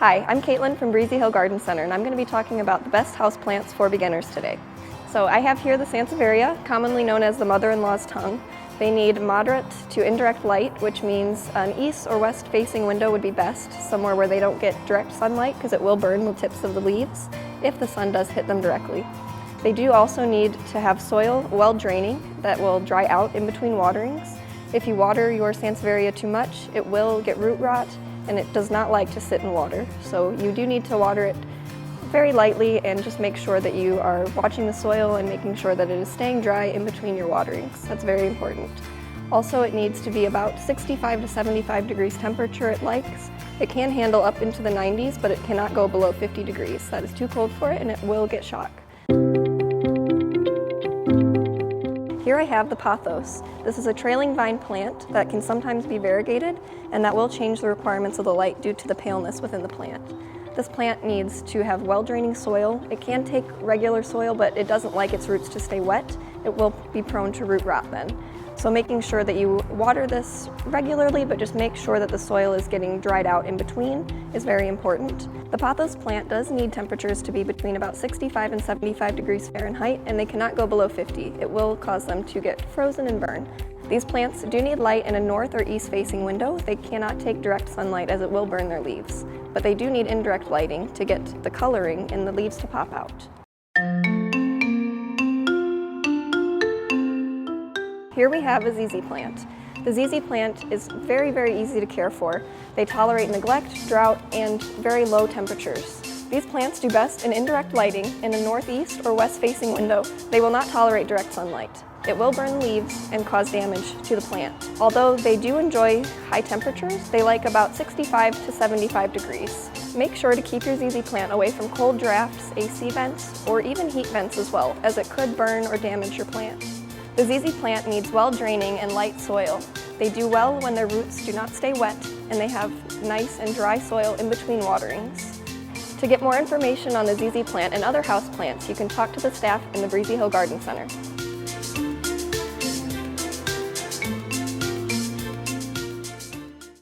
Hi, I'm Caitlin from Breezy Hill Garden Center, and I'm going to be talking about the best houseplants for beginners today. So I have here the Sansevieria, commonly known as the mother-in-law's tongue. They need moderate to indirect light, which means an east or west facing window would be best, somewhere where they don't get direct sunlight because it will burn the tips of the leaves if the sun does hit them directly. They do also need to have soil well draining that will dry out in between waterings. If you water your Sansevieria too much, it will get root rot, and it does not like to sit in water. So you do need to water it very lightly and just make sure that you are watching the soil and making sure that it is staying dry in between your waterings. That's very important. Also, it needs to be about 65 to 75 degrees temperature it likes. It can handle up into the 90s, but it cannot go below 50 degrees. That is too cold for it and it will get shock. Here I have the Pothos. This is a trailing vine plant that can sometimes be variegated, and that will change the requirements of the light due to the paleness within the plant. This plant needs to have well-draining soil. It can take regular soil, but it doesn't like its roots to stay wet. It will be prone to root rot then. So making sure that you water this regularly, but just make sure that the soil is getting dried out in between is very important. The Pothos plant does need temperatures to be between about 65 and 75 degrees Fahrenheit, and they cannot go below 50. It will cause them to get frozen and burn. These plants do need light in a north or east facing window. They cannot take direct sunlight as it will burn their leaves, but they do need indirect lighting to get the coloring in the leaves to pop out. Here we have a Zizi plant. The Zizi plant is very, very easy to care for. They tolerate neglect, drought, and very low temperatures. These plants do best in indirect lighting in a northeast or west facing window. They will not tolerate direct sunlight. It will burn leaves and cause damage to the plant. Although they do enjoy high temperatures, they like about 65 to 75 degrees. Make sure to keep your Zizi plant away from cold drafts, AC vents, or even heat vents as well, as it could burn or damage your plant. The Zizi plant needs well-draining and light soil. They do well when their roots do not stay wet, and they have nice and dry soil in between waterings. To get more information on the Zizi plant and other house plants, you can talk to the staff in the Breezy Hill Garden Center.